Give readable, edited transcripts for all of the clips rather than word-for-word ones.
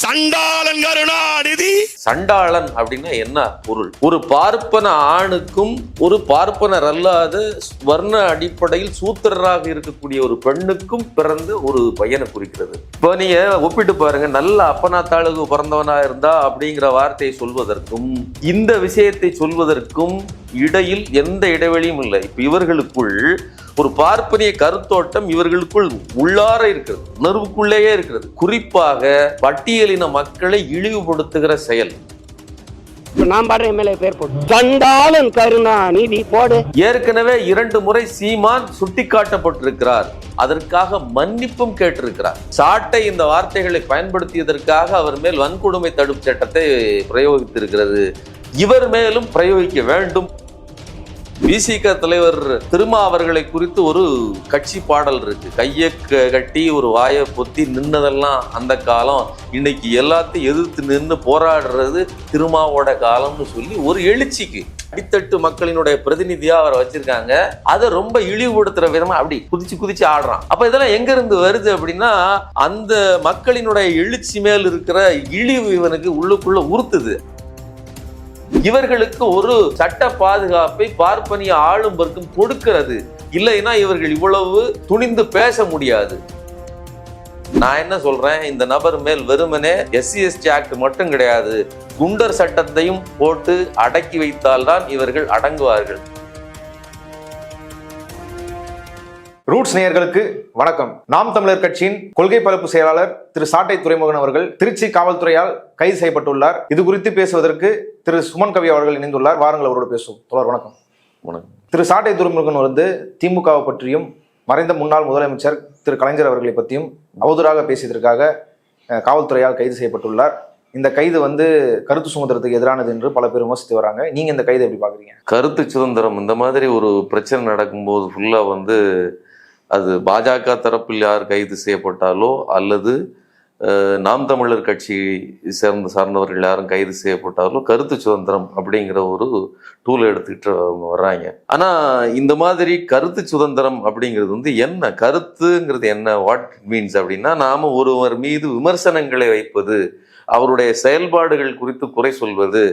சண்டாளன் கருணாநிதி. சண்டாளன் அப்படின்னா என்ன பொருள்? ஒரு பார்ப்பன ஆணுக்கும் ஒரு பார்ப்பனர் அல்லாத வர்ண அடிப்படையில் சூத்திரராக இருக்கக்கூடிய ஒரு பெண்ணுக்கும் பிறந்த ஒரு பையனை குறிக்கிறது. இப்போ நீங்க ஒப்பிட்டு பாருங்க, நல்ல அப்பனாத்தாளுக்கு பிறந்தவனா இருந்தா அப்படிங்கிற வார்த்தையை சொல்வதற்கும் இந்த விஷயத்தை சொல்வதற்கும் இடையில் எந்த இடைவெளியும் இல்லை. இப்ப இவர்களுக்குள் ஒரு பார்ப்பனிய கருத்தோட்டம் இவர்களுக்குள் உள்ளார இருக்கிறது, உணர்வுக்குள்ளேயே இருக்கிறது. குறிப்பாக பட்டியலின மக்களை இழிவுபடுத்துகிற செயல். நான் பாடுற எம்எல்ஏ பேர் போட்டு சண்டாளன் கருணாநிதி போடு. ஏற்கனவே 2 முறை சீமான் சுட்டிக்காட்டப்பட்டிருக்கிறார், அதற்காக மன்னிப்பும் கேட்டிருக்கிறார். சாட்டை இந்த வார்த்தைகளை பயன்படுத்தியதற்காக அவர் மேல் வன்கொடுமை தடுப்பு சட்டத்தை பிரயோகித்திருக்கிறது. இவர் மேலும் பிரயோகிக்க வேண்டும். விசிக தலைவர் திருமா அவர்களை குறித்து ஒரு கட்சி பாடல் இருக்கு. கையை கட்டி ஒரு வாயை பொத்தி நின்னதெல்லாம் அந்த காலம், இன்னைக்கு எல்லாத்தையும் எதிர்த்து நின்று போராடுறது திருமாவோட காலம்னு சொல்லி ஒரு எழுச்சிக்கு அடித்தட்டு மக்களினுடைய பிரதிநிதியா அவரை வச்சிருக்காங்க. அதை ரொம்ப இழிவுபடுத்துற விதமா அப்படி குதிச்சு ஆடுறான். அப்ப இதெல்லாம் எங்க இருந்து வருது அப்படின்னா, அந்த மக்களினுடைய எழுச்சி மேல் இருக்கிற இழிவு இவனுக்கு உள்ளுக்குள்ள உறுத்துது. இவர்களுக்கு ஒரு சட்ட பாதுகாப்பை பார்ப்பனிய ஆளும் வர்க்கம் கொடுக்கிறது. இல்லைன்னா இவர்கள் இவ்வளவு துணிந்து பேச முடியாது. நான் என்ன சொல்றேன், இந்த நபர் மேல் வெறுமனே SC/ST ஆக்ட் மட்டும் கிடையாது, குண்டர் சட்டத்தையும் போட்டு அடக்கி வைத்தால்தான் இவர்கள் அடங்குவார்கள். ரூட்ஸ் நேயர்களுக்கு வணக்கம். நாம் தமிழர் கட்சியின் கொள்கை பரப்பு செயலாளர் திரு சாட்டை துரைமுருகன் அவர்கள் திருச்சி காவல்துறையால் கைது செய்யப்பட்டுள்ளார். இது குறித்து பேசுவதற்கு திரு சுமன் கவி அவர்கள் இணைந்துள்ளார். வாருங்கள், அவரோடு பேசுவோம். தொடர் வணக்கம். வணக்கம். திரு சாட்டை துரைமுருகன் திமுகவை பற்றியும் மறைந்த முன்னாள் முதலமைச்சர் திரு கலைஞர் அவர்களை பற்றியும் அவதூறாக பேசியதற்காக காவல்துறையால் கைது செய்யப்பட்டுள்ளார். இந்த கைது கருத்து சுதந்திரத்துக்கு எதிரானது என்று பல பேர் விமர்சித்து வராங்க. நீங்க இந்த கைதை எப்படி பாக்குறீங்க? கருத்து சுதந்திரம் இந்த மாதிரி ஒரு பிரச்சனை நடக்கும்போது ஃபுல்லா அது பாஜக தரப்பில் யார் கைது செய்யப்பட்டாலோ அல்லது நாம் தமிழர் கட்சி சார்ந்தவர்கள் யாரும் கைது செய்யப்பட்டாலோ கருத்து சுதந்திரம் அப்படிங்கிற ஒரு டூல் எடுத்துக்கிட்டு அவங்க வர்றாங்க. ஆனா இந்த மாதிரி கருத்து சுதந்திரம் அப்படிங்கிறது என்ன, கருத்துங்கிறது என்ன, வாட் இட் மீன்ஸ் அப்படின்னா, நாம ஒருவர் மீது விமர்சனங்களை வைப்பது, அவருடைய செயல்பாடுகள் குறித்து குறை சொல்வது,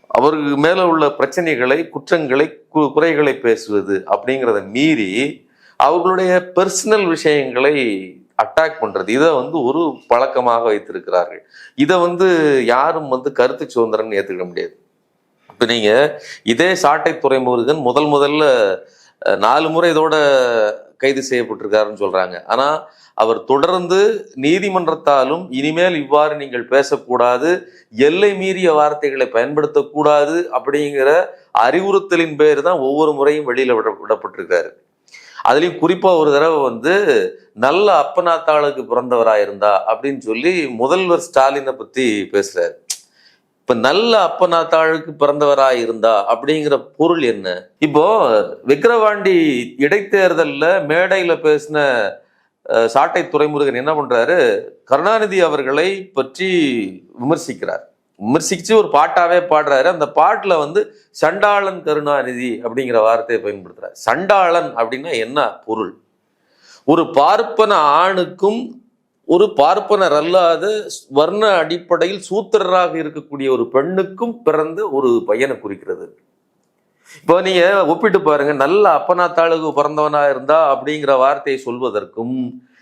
அவருக்கு மேல உள்ள பிரச்சனைகளை, குற்றங்களை, குறைகளை பேசுவது அப்படிங்கிறத மீறி அவர்களுடைய பர்சனல் விஷயங்களை அட்டாக் பண்றது, இதை ஒரு பழக்கமாக வைத்திருக்கிறார்கள். இதை யாரும் கருத்து சுதந்திரம் ஏற்றுக்க முடியாது. இப்ப நீங்க இதே சாட்டை துரைமுருகன் முதல்ல 4 முறை இதோட கைது செய்யப்பட்டிருக்காருன்னு சொல்றாங்க. ஆனா அவர் தொடர்ந்து நீதிமன்றத்தாலும் இனிமேல் இவ்வாறு நீங்கள் பேசக்கூடாது, எல்லை மீறிய வார்த்தைகளை பயன்படுத்தக்கூடாது அப்படிங்கிற அறிவுறுத்தலின் பேர் தான் ஒவ்வொரு முறையும் வெளியில விடப்பட்டிருக்காரு. அதுலயும் குறிப்பா ஒரு தடவை நல்ல அப்பனாத்தாளுக்கு பிறந்தவராயிருந்தா அப்படின்னு சொல்லி முதல்வர் ஸ்டாலினை பத்தி பேசுறாரு. இப்ப நல்ல அப்பனாத்தாளுக்கு பிறந்தவராயிருந்தா அப்படிங்கிற பொருள் என்ன? இப்போ விக்கிரவாண்டி இடைத்தேர்தல்ல மேடையில பேசின சாட்டை துரைமுருகன் என்ன பண்றாரு, கருணாநிதி அவர்களை பற்றி விமர்சிச்சு ஒரு பாட்டாவே பாடுறாரு. அந்த பாட்டுல சண்டாளன் கருணாநிதி அப்படிங்கிற வார்த்தையை பயன்படுத்துறாரு. சண்டாளன் அப்படின்னா என்ன பொருள்? ஒரு பார்ப்பன ஆணுக்கும் ஒரு பார்ப்பனர் அல்லாத வர்ண அடிப்படையில் சூத்திரராக இருக்கக்கூடிய ஒரு பெண்ணுக்கும் பிறந்த ஒரு பையனை குறிக்கிறது. இப்போ நீங்க ஒப்பிட்டு பாருங்க, நல்ல அப்பனாத்தாளுக்கு பிறந்தவனா இருந்தா அப்படிங்கிற வார்த்தையை சொல்வதற்கும்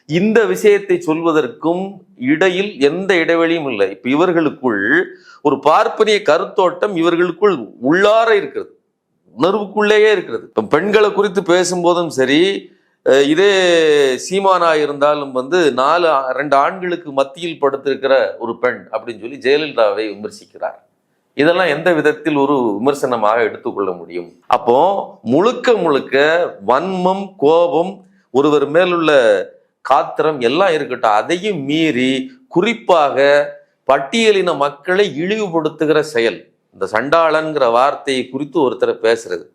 இந்த விஷயத்தை சொல்வதற்கும் இடையில் எந்த இடைவெளியும் இல்லை. இப்ப இவர்களுக்குள் ஒரு பார்ப்பனிய கருத்தோட்டம் இவர்களுக்குள் உள்ளார இருக்கிறது, உணர்வுக்குள்ளேயே இருக்கிறது. இப்ப பெண்களை குறித்து பேசும்போதும் சரி, இதே சீமானா இருந்தாலும் 2 ஆண்களுக்கு மத்தியில் படுத்திருக்கிற ஒரு பெண் அப்படின்னு சொல்லி ஜெயலலிதாவை விமர்சிக்கிறார். இதெல்லாம் எந்த விதத்தில் ஒரு விமர்சனமாக எடுத்துக்கொள்ள முடியும்? அப்போ முழுக்க வன்மம், கோபம், ஒருவர் மேலுள்ள காத்திரம் எல்லாம் இருக்கட்டும், அதையும் மீறி குறிப்பாக பட்டியலின மக்களை இழிவுபடுத்துகிற செயல், இந்த சண்டாளன்கிற வார்த்தையை குறித்து ஒருத்தரை பேசுறது.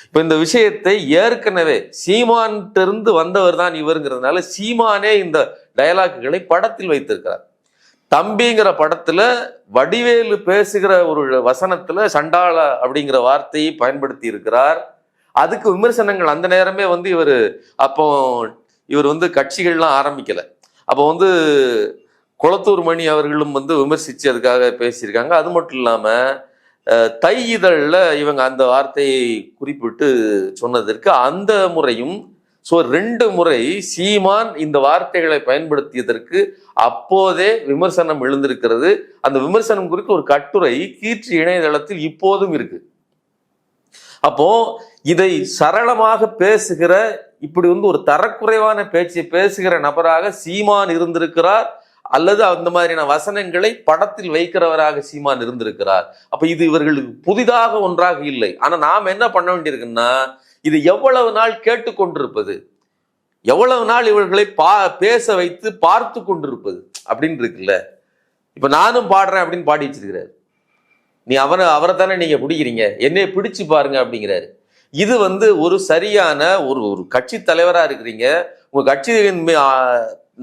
இப்ப இந்த விஷயத்தை ஏற்கனவே சீமான்கிட்ட வந்தவர் தான் இவருங்கிறதுனால சீமானே இந்த டயலாக்குகளை படத்தில் வைத்திருக்கிறார். தம்பிங்கிற படத்துல வடிவேலு பேசுகிற ஒரு வசனத்துல சண்டாள அப்படிங்கிற வார்த்தையை பயன்படுத்தி இருக்கிறார். அதுக்கு விமர்சனங்கள் அந்த நேரமே இவர் கட்சிகள்லாம் ஆரம்பிக்கல. அப்போ குளத்தூர் மணி அவர்களும் வந்து விமர்சித்து அதுக்காக பேசியிருக்காங்க. அது மட்டும் இல்லாமல் தை இதழில் இவங்க அந்த வார்த்தையை குறிப்பிட்டு சொன்னதற்கு அந்த முறையும், ஸோ 2 முறை சீமான் இந்த வார்த்தைகளை பயன்படுத்தியதற்கு அப்போதே விமர்சனம் எழுந்திருக்கிறது. அந்த விமர்சனம் குறித்து ஒரு கட்டுரை கீற்று இணையதளத்தில் இப்போதும் இருக்கு. அப்போ இதை சரளமாக பேசுகிற, இப்படி வந்து ஒரு தரக்குறைவான பேச்சை பேசுகிற நபராக சீமான் இருந்திருக்கிறார், அல்லது அந்த மாதிரியான வசனங்களை படத்தில் வைக்கிறவராக சீமான் இருந்திருக்கிறார். அப்ப இது இவர்களுக்கு புதிதாக ஒன்றாக இல்லை. ஆனா நாம் என்ன பண்ண வேண்டியிருக்குன்னா, இது எவ்வளவு நாள் கேட்டுக்கொண்டிருப்பது, எவ்வளவு நாள் இவர்களை பேச வைத்து பார்த்து கொண்டிருப்பது அப்படின்னு இருக்குல்ல. இப்ப நானும் பாடுறேன் அப்படின்னு பாடி வச்சிருக்கிறாரு. நீ அவரை தானே நீங்க பிடிக்கிறீங்க, என்னைய பிடிச்சு பாருங்க அப்படிங்கிறாரு. இது வந்து ஒரு சரியான ஒரு கட்சி தலைவரா இருக்கிறீங்க, உங்க கட்சியின்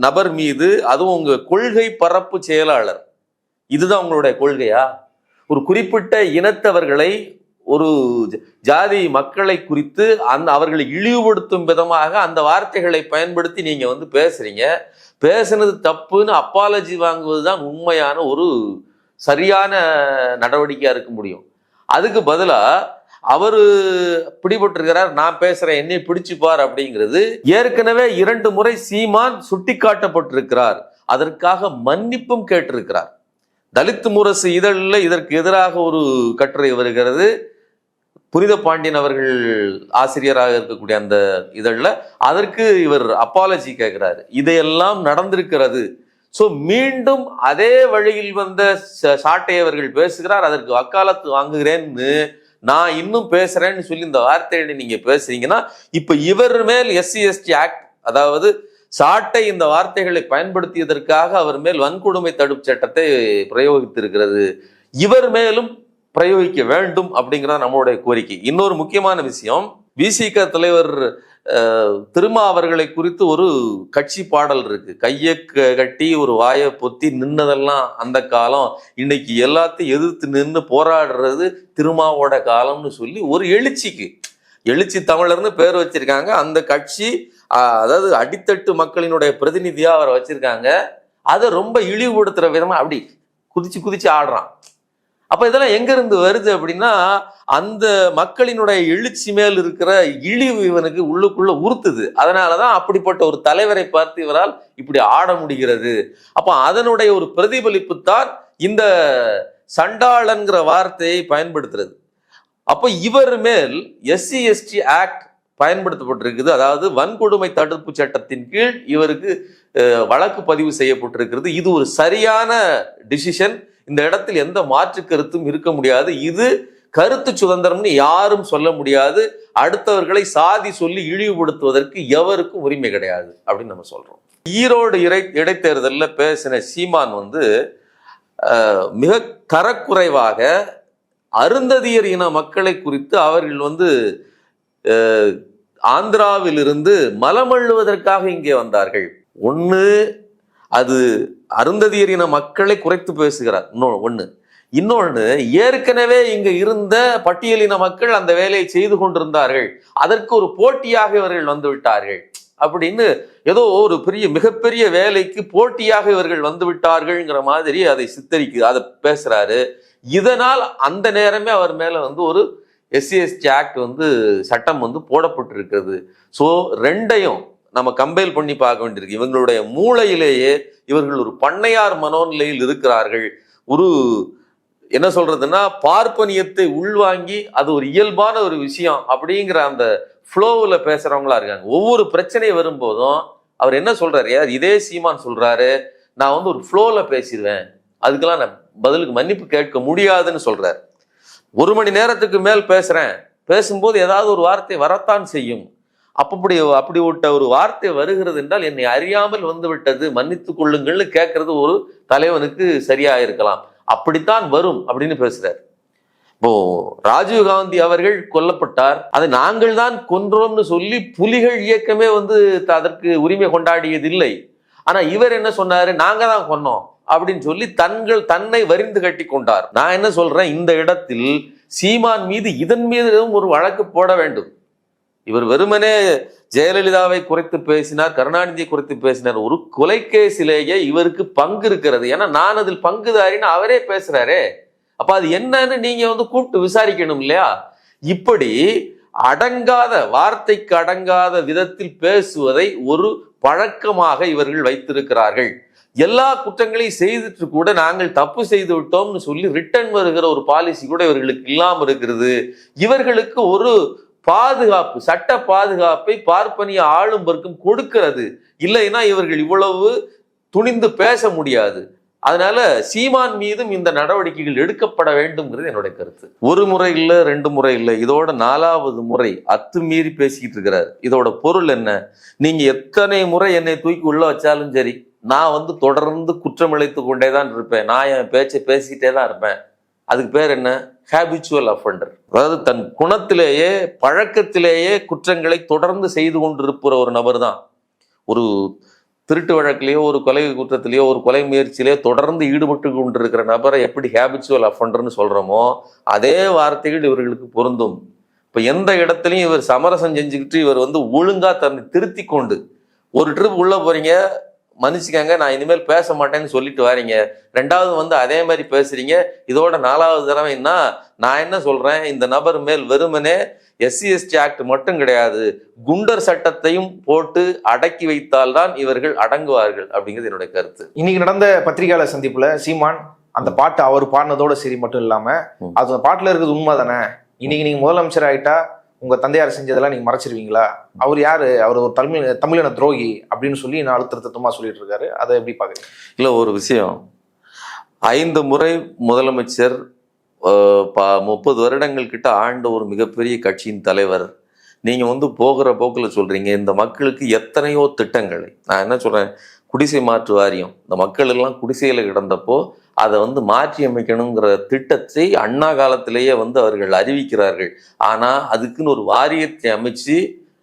நபர் மீது, அதுவும் உங்க கொள்கை பரப்பு செயலாளர், இதுதான் உங்களுடைய கொள்கையா? ஒரு குறிப்பிட்ட இனத்தவர்களை, ஒரு ஜாதி மக்களை குறித்து அவர்களை இழிவுபடுத்தும் விதமாக அந்த வார்த்தைகளை பயன்படுத்தி நீங்க வந்து பேசுறீங்க. பேசுனது தப்புன்னு அப்பாலஜி வாங்குவது தான் உண்மையான ஒரு சரியான நடவடிக்கையா இருக்க முடியும். அதுக்கு பதிலா அவரு பிடிபட்டிருக்கிறார், நான் பேசுறேன் என்னை பிடிச்சுப்பார் அப்படிங்கிறது ஏற்கனவே 2 முறை சீமான் சுட்டி காட்டப்பட்டிருக்கிறார். அதற்காக மன்னிப்பும் கேட்டிருக்கிறார். தலித் முரசு இதழில் இதற்கு எதிராக ஒரு கட்டுரை வருகிறது. புனித பாண்டியன் அவர்கள் ஆசிரியராக இருக்கக்கூடிய அந்த இதழில் அதற்கு இவர் அப்பாலஜி கேட்கிறாரு. இதையெல்லாம் நடந்திருக்கிறது. ஸோ மீண்டும் அதே வழியில் வந்த சாட்டை அவர்கள் பேசுகிறார். அதற்கு வக்காலத்து வாங்குகிறேன்னு, நான் இன்னும் பேசுறேன்னு சொல்லி இந்த வார்த்தையை நீங்க பேசுறீங்கன்னா, இப்ப இவர் மேல் SC/ST ஆக்ட், அதாவது சாட்டை இந்த வார்த்தைகளை பயன்படுத்தியதற்காக அவர் மேல் வன்கொடுமை தடுப்பு சட்டத்தை பிரயோகித்திருக்கிறது. இவர் மேலும் பிரயோகிக்க வேண்டும் அப்படிங்கிறத நம்மளுடைய கோரிக்கை. இன்னொரு முக்கியமான விஷயம், விசிக தலைவர் திருமா அவர்களை குறித்து ஒரு கட்சி பாடல் இருக்கு. கையை கட்டி ஒரு வாயை பொத்தி நின்னதெல்லாம் அந்த காலம், இன்னைக்கு எல்லாத்தையும் எதிர்த்து நின்று போராடுறது திருமாவோட காலம்னு சொல்லி ஒரு எழுச்சி தமிழர்னு பேர் வச்சிருக்காங்க. அந்த கட்சி, அதாவது அடித்தட்டு மக்களினுடைய பிரதிநிதியா அவரை வச்சிருக்காங்க. அதை ரொம்ப இழிவுபடுத்துற விதமா அப்படி குதிச்சு ஆடுறான். அப்ப இதெல்லாம் எங்க இருந்து வருது அப்படின்னா, அந்த மக்களினுடைய எழுச்சி மேல் இருக்கிற இழிவு இவனுக்கு உள்ளுக்குள்ள உறுத்துது. அதனாலதான் அப்படிப்பட்ட ஒரு தலைவரை பார்த்து இவரால் இப்படி ஆட முடிகிறது. அப்ப அதனுடைய ஒரு பிரதிபலிப்பு தான் இந்த சண்டாளன்கிற வார்த்தையை பயன்படுத்துறது. அப்ப இவர் மேல் SC/ST ஆக்ட் பயன்படுத்தப்பட்டிருக்குது. அதாவது வன்கொடுமை தடுப்பு சட்டத்தின் கீழ் இவருக்கு வழக்கு பதிவு செய்யப்பட்டிருக்கிறது. இது ஒரு சரியான டிசிஷன். இந்த இடத்தில் எந்த மாற்று கருத்தும் இருக்க முடியாது. இது கருத்து சுதந்திரம்னு யாரும் சொல்ல முடியாது. அடுத்தவர்களை சாதி சொல்லி இழிவுபடுத்துவதற்கு எவருக்கும் உரிமை கிடையாது அப்படின்னு நம்ம சொல்றோம். ஈரோடு இடைத்தேர்தலில் பேசின சீமான் வந்து மிக தரக்குறைவாக அருந்ததியர் இன மக்களை குறித்து அவர்கள் வந்து ஆந்திராவிலிருந்து மலமள்ளுவதற்காக இங்கே வந்தார்கள். ஒன்று, அது அருந்ததியர் இன மக்களை குறைத்து பேசுகிறார். இன்னொன்று, ஏற்கனவே இங்க இருந்த பட்டியலின மக்கள் அந்த வேலையை செய்து கொண்டிருந்தார்கள், அதற்கு ஒரு போட்டியாக இவர்கள் வந்து விட்டார்கள் அப்படின்னு, ஏதோ ஒரு மிகப்பெரிய வேலைக்கு போட்டியாக இவர்கள் வந்து விட்டார்கள்ங்கிற மாதிரி அதை அதை பேசுறாரு. இதனால் அந்த நேரமே அவர் மேல வந்து ஒரு SC/ST ஆக்ட் வந்து சட்டம் வந்து போடப்பட்டிருக்கிறது. ஸோ ரெண்டையும் நம்ம கம்பைல் பண்ணி பார்க்க வேண்டியிருக்கு. இவங்களுடைய மூளையிலேயே இவர்கள் ஒரு பண்ணையார் மனோநிலையில் இருக்கிறார்கள். ஒரு என்ன சொல்றதுன்னா, பார்ப்பனியத்தை உள்வாங்கி அது ஒரு இயல்பான ஒரு விஷயம் அப்படிங்கிற அந்த ஃப்ளோவில் பேசுறவங்களா இருக்காங்க. ஒவ்வொரு பிரச்சனை வரும்போதும் அவர் என்ன சொல்றாரு, இதே சீமான் சொல்றாரு, நான் வந்து ஒரு ஃப்ளோவில் பேசிடுவேன், அதுக்கெல்லாம் நான் பதிலுக்கு மன்னிப்பு கேட்க முடியாதுன்னு சொல்றாரு. 1 மணி நேரத்துக்கு மேல் பேசும்போது ஏதாவது ஒரு வார்த்தை வரத்தான் செய்யும். அப்படி விட்ட ஒரு வார்த்தை வருகிறது என்றால் என்னை அறியாமல் வந்து விட்டது, மன்னித்துக் கொள்ளுங்கள்னு கேட்கறது ஒரு தலைவனுக்கு சரியா இருக்கலாம். அப்படித்தான் வரும் அப்படின்னு பேசுறாரு. இப்போ ராஜீவ்காந்தி அவர்கள் கொல்லப்பட்டார், அதை நாங்கள் தான் கொன்றோம்னு சொல்லி புலிகள் இயக்கமே வந்து அதற்கு உரிமை கொண்டாடியதில்லை. ஆனா இவர் என்ன சொன்னாரு, நாங்க தான் கொன்னோம் அப்படின்னு சொல்லி தன்னை வரிந்து கட்டி கொண்டார். நான் என்ன சொல்றேன், இந்த இடத்தில் சீமான் மீது இதன் மீதும் ஒரு வழக்கு போட வேண்டும். இவர் வெறுமனே ஜெயலலிதாவை குறைத்து பேசினார், கருணாநிதியை குறைத்து பேசினார். ஒரு கொலைகேசிலேயே இவருக்கு பங்கு இருக்கிறது. ஏன்னா நான் அதில் பங்குதாரின்னு அவரே பேசுறாரே. அப்ப அது என்னன்னு நீங்க கூப்பிட்டு விசாரிக்கணும் இல்லையா? இப்படி அடங்காத, வார்த்தைக்கு அடங்காத விதத்தில் பேசுவதை ஒரு பழக்கமாக இவர்கள் வைத்திருக்கிறார்கள். எல்லா குற்றங்களையும் செய்துட்டு கூட நாங்கள் தப்பு செய்து விட்டோம்னு சொல்லி ரிட்டர்ன் வருகிற ஒரு பாலிசி கூட இவர்களுக்கு இல்லாம இருக்கிறது. இவர்களுக்கு ஒரு பாதுகாப்பு, சட்ட பாதுகாப்பை பார்ப்பனிய ஆளும் வர்க்கம் கொடுக்கிறது. இல்லைன்னா இவர்கள் இவ்வளவு துணிந்து பேச முடியாது. அதனால சீமான் மீதும் இந்த நடவடிக்கைகள் எடுக்கப்பட வேண்டும்ங்கிறது என்னுடைய கருத்து. ஒரு முறை இல்லை, 2 முறை இல்லை, இதோட 4வது முறை அத்துமீறி பேசிக்கிட்டு இருக்கிறார். இதோட பொருள் என்ன? நீங்க எத்தனை முறை என்னை தூக்கி உள்ள வச்சாலும் சரி, நான் தொடர்ந்து குற்றம் இழைத்து கொண்டே தான் இருப்பேன். நான் என் பேச்சை பேசிக்கிட்டே தான் இருப்பேன். அதுக்கு பேர் என்ன? Habitual offender. அதாவது தன் குணத்திலேயே, பழக்கத்திலேயே குற்றங்களை தொடர்ந்து செய்து கொண்டிருக்கிற ஒரு நபர் தான். ஒரு திருட்டு வழக்கிலேயோ, ஒரு கொலை குற்றத்திலேயோ, ஒரு கொலை முயற்சியிலேயோ தொடர்ந்து ஈடுபட்டு கொண்டிருக்கிற நபரை எப்படி ஹேபிச்சுவல் அஃபெண்டர்னு சொல்றோமோ அதே வார்த்தைகள் இவர்களுக்கு பொருந்தும். இப்ப எந்த இடத்துலையும் இவர் சமரசம் செஞ்சுக்கிட்டு இவர் ஒழுங்கா தன்னை திருத்தி கொண்டு, ஒரு ட்ரிப் உள்ள போறீங்க, மன்னிச்சுக்காங்க நான் இனிமேல் பேச மாட்டேன்னு சொல்லிட்டு வாரீங்க, 2வது அதே மாதிரி பேசுறீங்க, இதோட 4வது தடவைன்னா நான் என்ன சொல்றேன், இந்த நபர் மேல் வெறுமனே SC/ST ஆக்ட் மட்டும் கிடையாது, குண்டர் சட்டத்தையும் போட்டு அடக்கி வைத்தால்தான் இவர்கள் அடங்குவார்கள் அப்படிங்கிறது என்னுடைய கருத்து. இன்னைக்கு நடந்த பத்திரிகையாளர் சந்திப்புல சீமான் அந்த பாட்டு அவர் பாடினதோட சரி மட்டும் இல்லாம அது பாட்டுல இருக்கிறது உண்மை தானே, இன்னைக்கு நீங்க முதலமைச்சர் ஆயிட்டா உங்க தந்தையார் செஞ்சதெல்லாம் நீங்க மறைச்சிருவீங்களா, அவர் யாரு, அவர் ஒரு தமிழின துரோகி அப்படின்னு சொல்லி நான் அழுத்தமா சொல்லிட்டு இருக்காரு. அதை எப்படி பாக்குறீங்க? இல்ல, ஒரு விஷயம், 5 முறை முதலமைச்சர், 30 வருடங்கள் கிட்ட ஆண்ட ஒரு மிகப்பெரிய கட்சியின் தலைவர், நீங்க போகிற போக்கில் சொல்றீங்க இந்த மக்களுக்கு எத்தனையோ திட்டங்களை. நான் என்ன சொல்றேன், குடிசை மாற்று வாரியம், இந்த மக்கள் எல்லாம் குடிசையில கிடந்தப்போ அதை மாற்றி அமைக்கணுங்கிற திட்டத்தை அண்ணா காலத்திலேயே அவர்கள் அறிவிக்கிறார்கள். ஆனா அதுக்குன்னு ஒரு வாரியத்தை அமைச்சு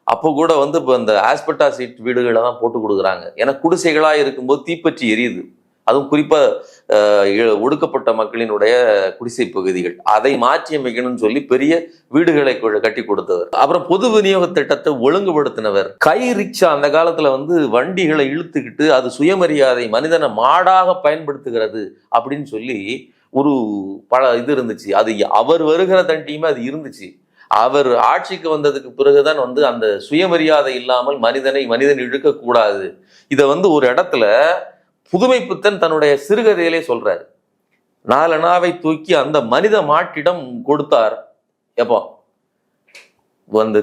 அப்போ கூட இப்போ இந்த ஆஸ்பெட்டா சீட் வீடுகளை தான் போட்டு கொடுக்குறாங்க. ஏன்னா குடிசைகளா இருக்கும்போது தீப்பற்றி எரியுது. அதுவும் குறிப்பா ஒடுக்கப்பட்ட மக்களினுடைய குடிசை பகுதிகள், அதை மாற்றி அமைக்கணும்னு சொல்லி பெரிய வீடுகளை கட்டி கொடுத்தவர். அப்புறம் பொது விநியோக திட்டத்தை ஒழுங்குபடுத்தினவர். கை ரிக்ஷா அந்த காலத்துல வண்டிகளை இழுத்துக்கிட்டு அது சுயமரியாதை, மனிதனை மாடாக பயன்படுத்துகிறது அப்படின்னு சொல்லி ஒரு இது இருந்துச்சு. அது அவர் வருகிற தண்டியுமே அது இருந்துச்சு. அவர் ஆட்சிக்கு வந்ததுக்கு பிறகுதான் அந்த சுயமரியாதை இல்லாமல் மனிதன் இழுக்கக்கூடாது. இதை ஒரு இடத்துல புதுமைப்பித்தன் தன்னுடைய சிறுகதையிலே சொல்றாரு. 4 அணாவை தூக்கி அந்த மனித மாட்டிடம் கொடுத்தார். எப்போ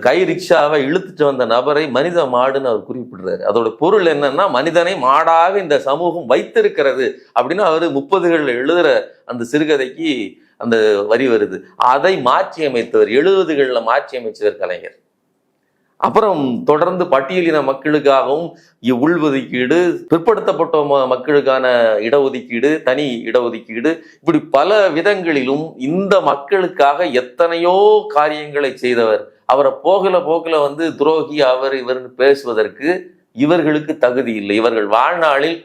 கை ரிக்ஷாவை இழுத்துட்டு வந்த நபரை மனித மாடுன்னு அவர் குறிப்பிடுறாரு. அதோட பொருள் என்னன்னா, மனிதனை மாடாக இந்த சமூகம் வைத்திருக்கிறது அப்படின்னு அவர் 30களில் எழுதுற அந்த சிறுகதைக்கு அந்த வரி வருது. அதை மாற்றி அமைத்தவர், 70களில் மாற்றி அமைச்சவர் கலைஞர். அப்புறம் தொடர்ந்து பட்டியலின மக்களுக்காகவும் உள்ஒதுக்கீடு, பிற்படுத்தப்பட்ட மக்களுக்கான இடஒதுக்கீடு, தனி இடஒதுக்கீடு, இப்படி பல விதங்களிலும் இந்த மக்களுக்காக எத்தனையோ காரியங்களை செய்தவர். அவரை போக்குல துரோகி இவர்னு பேசுவதற்கு இவர்களுக்கு தகுதி இல்லை. இவர்கள் வாழ்நாளில்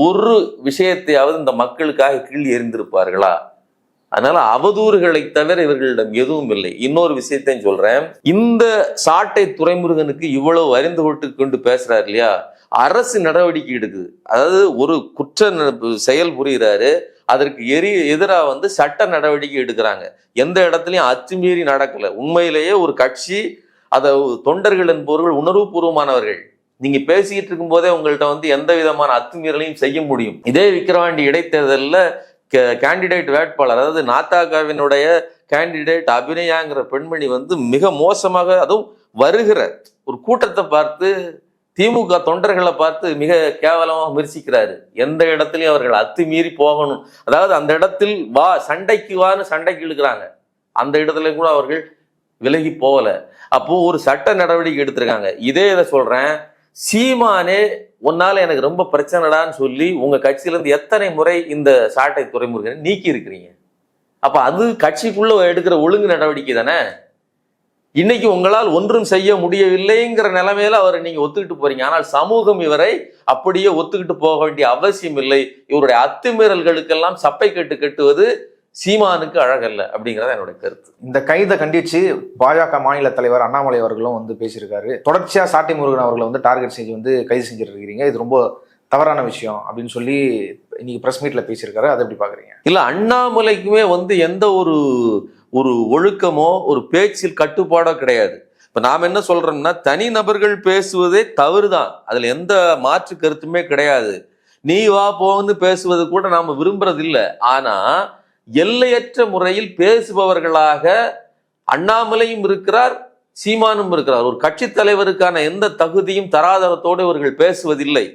ஒரு விஷயத்தையாவது இந்த மக்களுக்காக கீழ் எறிந்திருப்பார்களா? அதனால அவதூறுகளை தவிர இவர்களிடம் எதுவும் இல்லை. இன்னொரு விஷயத்தையும் சொல்றேன், இந்த சாட்டை துரைமுருகனுக்கு இவ்வளவு அறிந்து கொண்டு பேசுறாரு இல்லையா, அரசு நடவடிக்கை எடுக்குது. அதாவது ஒரு குற்ற செயல் புரிகிறாரு, அதற்கு எதிராக சட்ட நடவடிக்கை எடுக்கிறாங்க. எந்த இடத்துலையும் அத்துமீறி நடக்கல. உண்மையிலேயே ஒரு கட்சி, அதை தொண்டர்கள் என்பவர்கள் உணர்வுபூர்வமானவர்கள். நீங்க பேசிக்கிட்டு இருக்கும் போதே உங்கள்கிட்ட எந்த விதமான அத்துமீறலையும் செய்ய முடியும். இதே விக்கிரவாண்டி இடைத்தேர்தலில் கேண்டிடேட் வேட்பாளர், அதாவது நாத்தாகாவினுடைய கேண்டிடேட் அபிநயாங்கிற பெண்மணி மிக மோசமாக, அதுவும் வருகிற ஒரு கூட்டத்தை பார்த்து, திமுக தொண்டர்களை பார்த்து மிக கேவலமாக விமர்சிக்கிறாரு. எந்த இடத்துலையும் அவர்கள் அத்துமீறி போகணும், அதாவது அந்த இடத்தில் சண்டைக்கு இழுக்கிறாங்க, அந்த இடத்துல கூட அவர்கள் விலகி போகல. அப்போ ஒரு சட்ட நடவடிக்கை எடுத்திருக்காங்க. இதே இதை சொல்றேன், சீமானே உன்னால எனக்கு ரொம்ப பிரச்சனைடான்னு சொல்லி உங்க கட்சியில இருந்து எத்தனை முறை இந்த சாட்டை துரைமுருகனை நீக்கி இருக்கிறீங்க. அப்ப அது கட்சிக்குள்ள எடுக்கிற ஒழுங்கு நடவடிக்கை தானே. இன்னைக்கு உங்களால் ஒன்றும் செய்ய முடியவில்லைங்கிற நிலைமையில அவரை நீங்க ஒத்துக்கிட்டு போறீங்க. ஆனால் சமூகம் இவரை அப்படியே ஒத்துக்கிட்டு போக வேண்டிய அவசியம் இல்லை. இவருடைய அத்துமீறல்களுக்கெல்லாம் சப்பை கட்டுவது சீமானுக்கு அழகல்ல அப்படிங்கிறத என்னுடைய கருத்து. இந்த கைதை கண்டிச்சு பாஜக மாநில தலைவர் அண்ணாமலை அவர்களும் வந்து பேசியிருக்காரு. தொடர்ச்சியா சாட்டை முருகன் அவர்களை வந்து டார்கெட் செஞ்சு வந்து கைது செஞ்சுட்டு இருக்கீங்க, இது ரொம்ப தவறான விஷயம் அப்படின்னு சொல்லி இன்னைக்கு பிரஸ் மீட்ல பேசியிருக்காரு. அதை எப்படி பாக்குறீங்க? இல்ல, அண்ணாமலைக்குமே வந்து எந்த ஒரு ஒழுக்கமோ ஒரு பேச்சில் கட்டுப்பாடோ கிடையாது. இப்ப நாம என்ன சொல்றோம்னா, தனி நபர்கள் பேசுவதே தவறுதான், அதுல எந்த மாற்று கருத்துமே கிடையாது. நீ வா போன்னு பேசுவது கூட நாம விரும்புறது இல்லை. ஆனா எல்லையற்ற முறையில் பேசுபவர்களாக அண்ணாமலையும் இருக்கிறார், சீமானும் இருக்கிறார். ஒரு கட்சி தலைவருக்கான எந்த தகுதியும் தராதரத்தோடு இவர்கள் பேசுவதில்லை.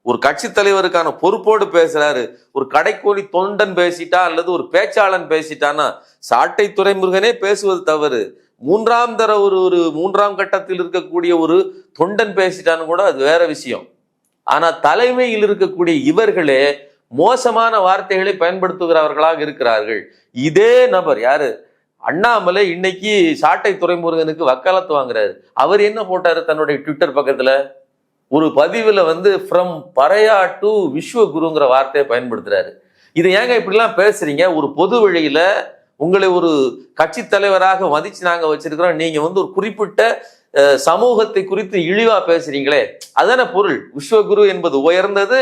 ஒரு கட்சி தலைவருக்கான பொறுப்போடு பேசுறாரு. ஒரு கடைக்கோடி தொண்டன் பேசிட்டா அல்லது ஒரு பேச்சாளன் பேசிட்டானா, சாட்டை துரைமுருகனே பேசுவது தவறு. மூன்றாம் தர ஒரு மூன்றாம் கட்டத்தில் இருக்கக்கூடிய ஒரு தொண்டன் பேசிட்டான்னு கூட அது வேற விஷயம். ஆனா தலைமையில் இருக்கக்கூடிய இவர்களே மோசமான வார்த்தைகளை பயன்படுத்துகிறவர்களாக இருக்கிறார்கள். இதே நபர் யாரு, அண்ணாமலை, இன்னைக்கு சாட்டை துரைமுருகனுக்கு வக்காலத்து வாங்குறாரு. அவர் என்ன போட்டாரு தன்னுடைய ட்விட்டர் பக்கத்துல? ஒரு பதிவுல வந்து ஃப்ரம் பரையா டு விஸ்வகுருங்கிற வார்த்தையை பயன்படுத்துறாரு. இதை ஏங்க இப்படிலாம் பேசுறீங்க? ஒரு பொது வழியில உங்களை ஒரு கட்சி தலைவராக மதிச்சு நாங்க வச்சிருக்கிறோம், நீங்க வந்து ஒரு குறிப்பிட்ட சமூகத்தை குறித்து இழிவா பேசுறீங்களே, அதான பொருள். விஸ்வகுரு என்பது உயர்ந்தது,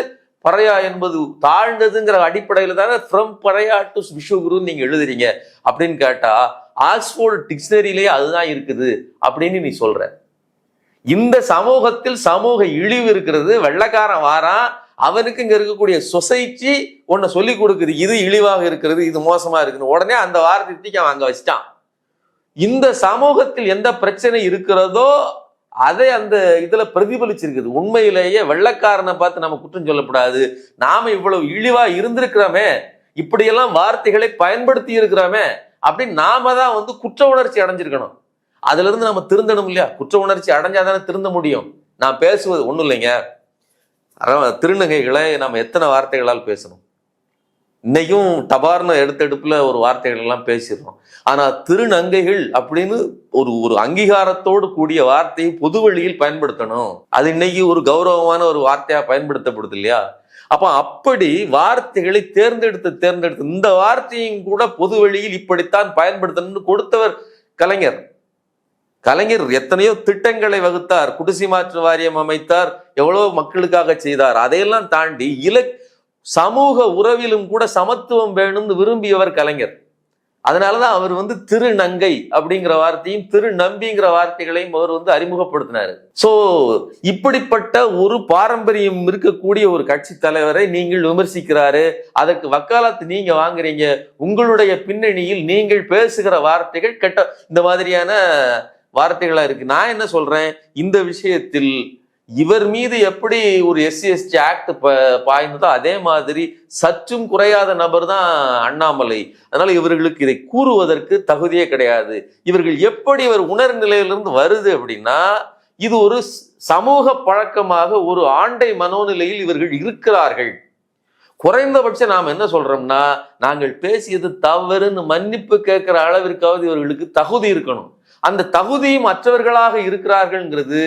பரையா என்பது தாழ்ந்ததுங்கிற அடிப்படையில தானே ஃப்ரம் பரையா டு விஸ்வகுருன்னு நீங்க எழுதுறீங்க. அப்படின்னு கேட்டா ஆக்ஸ்போர்ட் டிக்ஷனரியிலேயே அதுதான் இருக்குது அப்படின்னு நீ சொல்ற. இந்த சமூகத்தில் சமூக இழிவு இருக்கிறது. வெள்ளைக்காரன் வாரான், அவனுக்கு இங்க இருக்கக்கூடிய சொசைட்டி ஒன்ன சொல்லி கொடுக்குது, இது இழிவாக இருக்கிறது, இது மோசமா இருக்குன்னு. உடனே அந்த வார்த்தைக்கு அவன் அங்க வச்சிட்டான். இந்த சமூகத்தில் எந்த பிரச்சனை இருக்கிறதோ அதை அந்த இதுல பிரதிபலிச்சிருக்குது. உண்மையிலேயே வெள்ளைக்காரனை பார்த்து நம்ம குற்றம் சொல்லக்கூடாது. நாம இவ்வளவு இழிவா இருந்திருக்கிறோமே, இப்படியெல்லாம் வார்த்தைகளை பயன்படுத்தி இருக்கிறோமே அப்படின்னு நாம தான் வந்து குற்ற உணர்ச்சி அடைஞ்சிருக்கணும். அதுல இருந்து நம்ம திருந்தணும் இல்லையா? குற்ற உணர்ச்சி அடைஞ்சாதானே திருந்த முடியும். நான் பேசுவது ஒண்ணும் இல்லைங்க, திருநங்கைகளை நம்ம எத்தனை வார்த்தைகளால் பேசணும்? இன்னைக்கும் டபார்னு எடுத்தெடுப்புல ஒரு வார்த்தைகள் எல்லாம் பேசிடுறோம். ஆனா திருநங்கைகள் அப்படின்னு ஒரு அங்கீகாரத்தோடு கூடிய வார்த்தையை பொது வழியில் பயன்படுத்தணும். அது இன்னைக்கு ஒரு கௌரவமான ஒரு வார்த்தையா பயன்படுத்தப்படுது இல்லையா? அப்ப அப்படி வார்த்தைகளை தேர்ந்தெடுத்து இந்த வார்த்தையும் கூட பொது வழியில் இப்படித்தான் பயன்படுத்தணும்னு கொடுத்தவர் கலைஞர். கலைஞர் எத்தனையோ திட்டங்களை வகுத்தார், குடிசை மாற்று வாரியம் அமைத்தார், எவ்வளவு மக்களுக்காக செய்தார். அதையெல்லாம் தாண்டி சமூக உறவிலும் கூட சமத்துவம் வேணும்னு விரும்பியவர் கலைஞர். அதனாலதான் அவர் வந்து திருநங்கை அப்படிங்கிற வார்த்தையும் திருநம்பிங்கிற வார்த்தைகளையும் அவர் வந்து அறிமுகப்படுத்தினாரு. சோ இப்படிப்பட்ட ஒரு பாரம்பரியம் இருக்கக்கூடிய ஒரு கட்சி தலைவரை நீங்கள் விமர்சிக்கிறாரு, அதற்கு வக்காலத்து நீங்க வாங்குறீங்க. உங்களுடைய பின்னணியில் நீங்கள் பேசுகிற வார்த்தைகள் கெட்ட இந்த மாதிரியான வார்த்தைகளா இருக்கு. நான் என்ன சொல்றேன், இந்த விஷயத்தில் இவர் மீது எப்படி ஒரு SC/ST ஆக்ட் பாய்ந்ததோ அதே மாதிரி சற்றும் குறையாத நபர் தான் அண்ணாமலை. அதனால இவர்களுக்கு இதை கூறுவதற்கு தகுதியே கிடையாது. இவர்கள் எப்படி இவர் உணர்நிலையிலிருந்து வருது அப்படின்னா, இது ஒரு சமூக பழக்கமாக ஒரு ஆண்டை மனோநிலையில் இவர்கள் இருக்கிறார்கள். குறைந்தபட்சம் நாம் என்ன சொல்றோம்னா, நாங்கள் பேசியது தவறுன்னு மன்னிப்பு கேட்கிற அளவிற்காவது இவர்களுக்கு தகுதி இருக்கணும். அந்த தகுதியும் மற்றவர்களாக இருக்கிறார்கள்ங்கிறது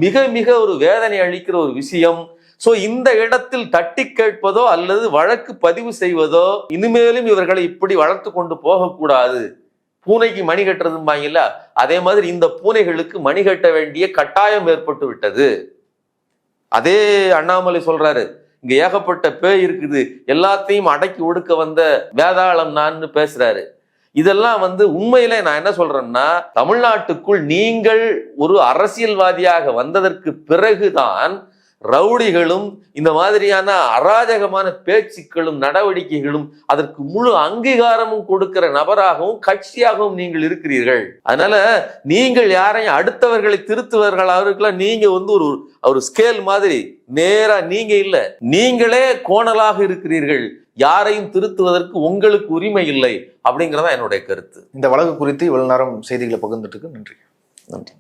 மிக மிக ஒரு வேதனை அளிக்கிற ஒரு விஷயம். சோ இந்த இடத்தில் தட்டி கேட்பதோ அல்லது வழக்கு பதிவு செய்வதோ, இனிமேலும் இவர்களை இப்படி வளர்த்து கொண்டு போகக்கூடாது. பூனைக்கு மணி கட்டுறதும்பாங்கல்ல, அதே மாதிரி இந்த பூனைகளுக்கு மணி கட்ட வேண்டிய கட்டாயம் ஏற்பட்டு விட்டது. அதே அண்ணாமலை சொல்றாரு, இங்க ஏகப்பட்ட பேய் இருக்குது, எல்லாத்தையும் அடக்கி ஒடுக்க வந்த வேதாளம் நான் பேசுறாரு. இதெல்லாம் வந்து உண்மையில நான் என்ன சொல்றேன்னா, தமிழ்நாட்டுக்குள் நீங்கள் ஒரு அரசியல்வாதியாக வந்ததற்கு பிறகுதான் ரவுடிகளும் இந்த மாதிரியான அராஜகமான பேச்சுக்களும் நடவடிக்கைகளும் அதற்கு முழு அங்கீகாரமும் கொடுக்கிற நபராகவும் கட்சியாகவும் நீங்கள் இருக்கிறீர்கள். அதனால நீங்கள் யாரையும் அடுத்தவர்களை திருத்துவர்களாக நீங்க வந்து ஒரு ஸ்கேல் மாதிரி நேரா நீங்க இல்ல, நீங்களே கோணலாக இருக்கிறீர்கள். யாரையும் திருத்துவதற்கு உங்களுக்கு உரிமை இல்லை அப்படிங்கிறதா என்னுடைய கருத்து. இந்த வழக்கு குறித்து இவ்வளவு நேரம் செய்திகளை பகிர்ந்துட்டு நன்றி. நன்றி.